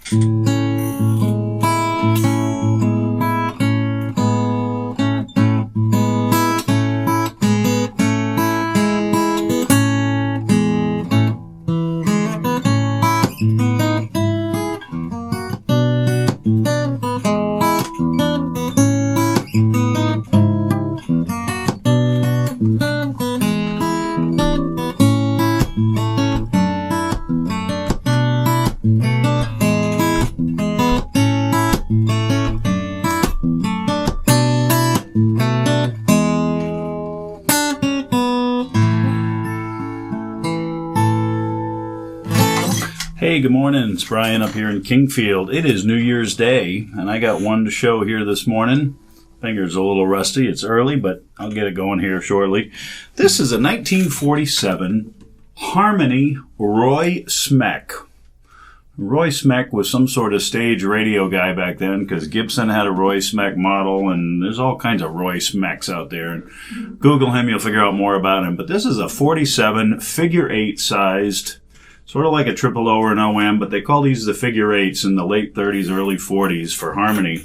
Hey, good morning. It's Brian up here in Kingfield. It is New Year's Day, and I got one to show here this morning. Finger's a little rusty. It's early, but I'll get it going here shortly. This is a 1947 Harmony Roy Smeck. Roy Smeck was some sort of stage radio guy back then, because Gibson had a Roy Smeck model, and there's all kinds of Roy Smecks out there. And Google him, you'll figure out more about him. But this is a 47 figure 8 sized, sort of like a triple O or an OM, but they call these the figure 8s in the late 30s, early 40s for Harmony.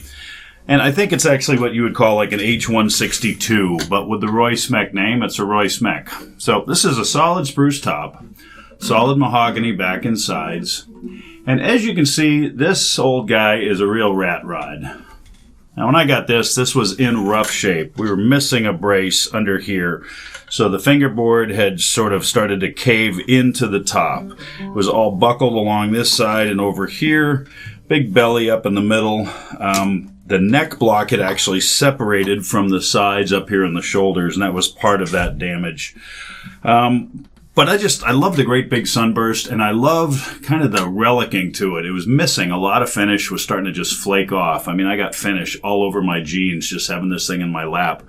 And I think it's actually what you would call like an H162, but with the Roy Smeck name, it's a Roy Smeck. So this is a solid spruce top, solid mahogany back and sides. And as you can see, this old guy is a real rat rod. Now when I got this was in rough shape. We were missing a brace under here. So the fingerboard had sort of started to cave into the top. It was all buckled along this side and over here. Big belly up in the middle. The neck block had actually separated from the sides up here in the shoulders, and that was part of that damage. But I love the great big sunburst, and I love kind of the relicking to it. It was missing a lot of finish, was starting to just flake off. I mean, I got finish all over my jeans just having this thing in my lap.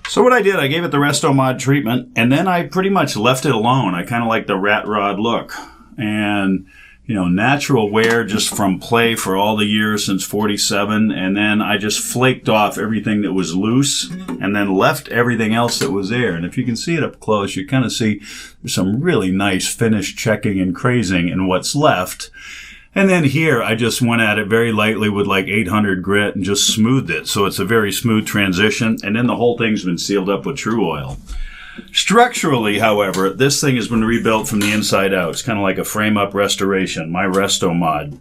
So what I did, I gave it the Resto mod treatment, and then I pretty much left it alone. I kind of like the rat rod look. And, you know, natural wear just from play for all the years since 47, and then I just flaked off everything that was loose and then left everything else that was there. And if you can see it up close, you kind of see there's some really nice finish checking and crazing in what's left. And then here, I just went at it very lightly with like 800 grit and just smoothed it. So it's a very smooth transition. And then the whole thing's been sealed up with True Oil. Structurally, however, this thing has been rebuilt from the inside out. It's kind of like a frame-up restoration, my Resto mod.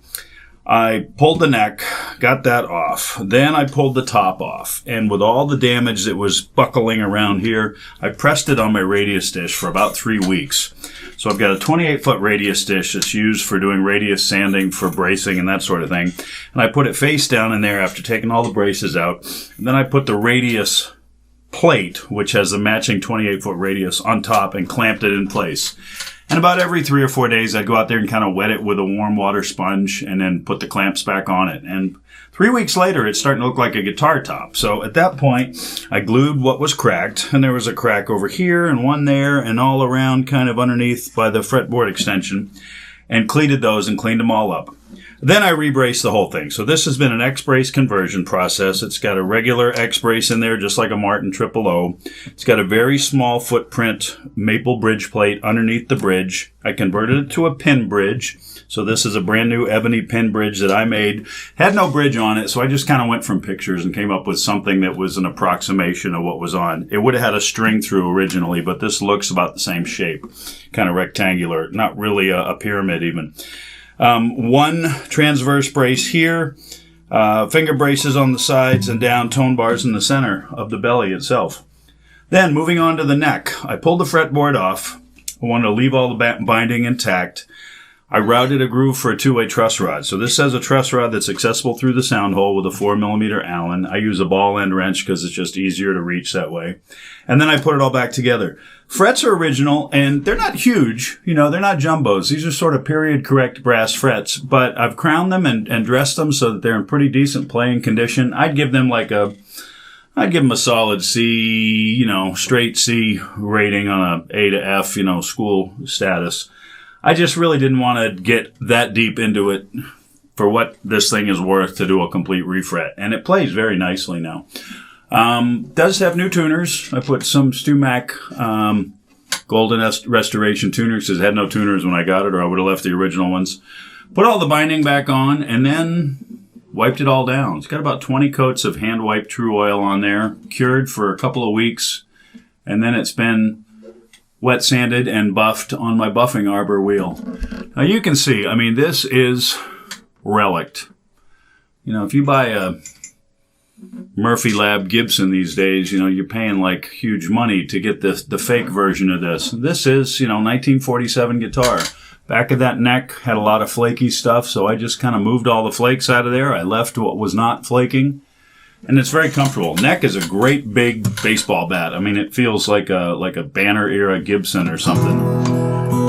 I pulled the neck, got that off. Then I pulled the top off. And with all the damage that was buckling around here, I pressed it on my radius dish for about 3 weeks. So I've got a 28-foot radius dish that's used for doing radius sanding for bracing and that sort of thing. And I put it face down in there after taking all the braces out. And then I put the radius plate, which has the matching 28-foot radius, on top and clamped it in place. And about every 3 or 4 days, I'd go out there and kind of wet it with a warm water sponge and then put the clamps back on it. And 3 weeks later, it's starting to look like a guitar top. So at that point, I glued what was cracked, and there was a crack over here and one there and all around kind of underneath by the fretboard extension, and cleated those and cleaned them all up. Then I re-braced the whole thing. So this has been an X-brace conversion process. It's got a regular X-brace in there, just like a Martin Triple O. It's got a very small footprint maple bridge plate underneath the bridge. I converted it to a pin bridge. So this is a brand new ebony pin bridge that I made. Had no bridge on it, so I just kind of went from pictures and came up with something that was an approximation of what was on. It would have had a string through originally, but this looks about the same shape. Kind of rectangular, not really a pyramid even. One transverse brace here, finger braces on the sides, and down tone bars in the center of the belly itself. Then moving on to the neck, I pulled the fretboard off. I wanted to leave all the binding intact. I routed a groove for a two-way truss rod. So this has a truss rod that's accessible through the sound hole with a 4mm Allen. I use a ball end wrench because it's just easier to reach that way. And then I put it all back together. Frets are original, and they're not huge. You know, they're not jumbos. These are sort of period-correct brass frets. But I've crowned them and dressed them so that they're in pretty decent playing condition. I'd give them a solid C, straight C rating on a A to F, school status. I just really didn't want to get that deep into it for what this thing is worth to do a complete refret. And it plays very nicely now. Does have new tuners. I put some Smeck Golden Restoration tuners because it had no tuners when I got it, or I would have left the original ones. Put all the binding back on and then wiped it all down. It's got about 20 coats of hand-wiped True Oil on there, cured for a couple of weeks, and then it's been wet sanded and buffed on my buffing arbor wheel. Now you can see, I mean, this is relict. You know, if you buy a Murphy Lab Gibson these days, you know, you're paying like huge money to get the fake version of this. This is, you know, 1947 guitar. Back of that neck had a lot of flaky stuff, so I just kind of moved all the flakes out of there. I left what was not flaking, and it's very comfortable. Neck is a great big baseball bat. I mean, it feels like a Banner era Gibson or something.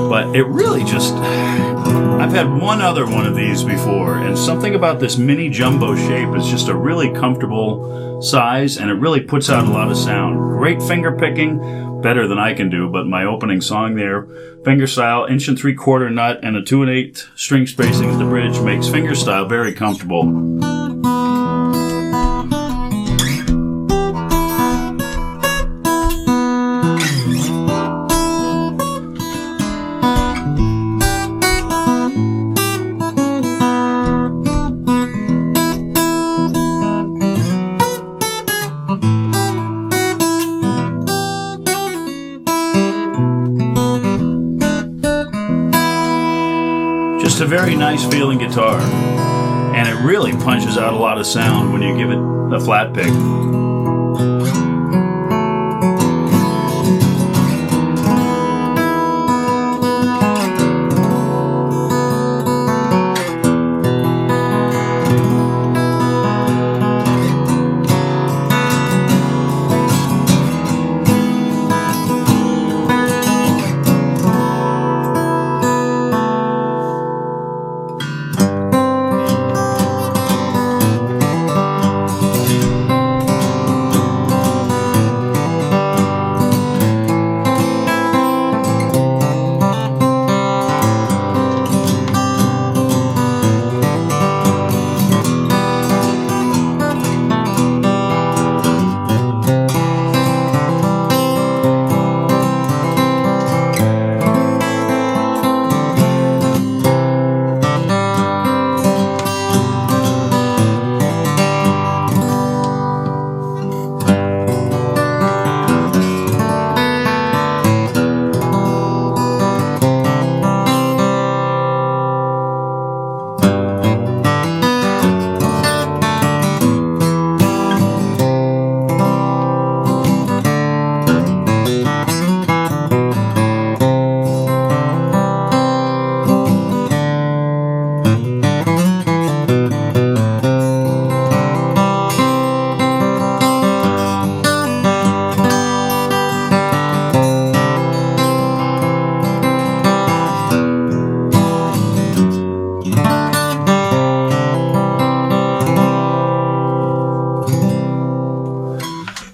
But it really just, I've had one other one of these before, and something about this mini jumbo shape is just a really comfortable size, and it really puts out a lot of sound. Great finger picking. Better than I can do, but my opening song there, fingerstyle, 1 3/4 nut, and a 2 1/8 string spacing at the bridge makes fingerstyle very comfortable. Just a very nice feeling guitar, and it really punches out a lot of sound when you give it a flat pick.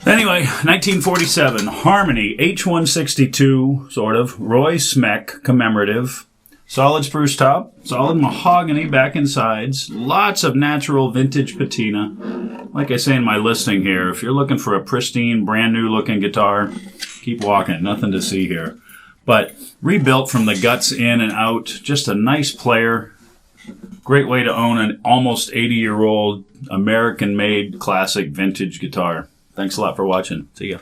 Anyway, 1947, Harmony H162, sort of, Roy Smeck commemorative. Solid spruce top, solid mahogany back and sides, lots of natural vintage patina. Like I say in my listing here, if you're looking for a pristine, brand new looking guitar, keep walking, nothing to see here. But rebuilt from the guts in and out, just a nice player. Great way to own an almost 80-year-old American-made classic vintage guitar. Thanks a lot for watching. See ya.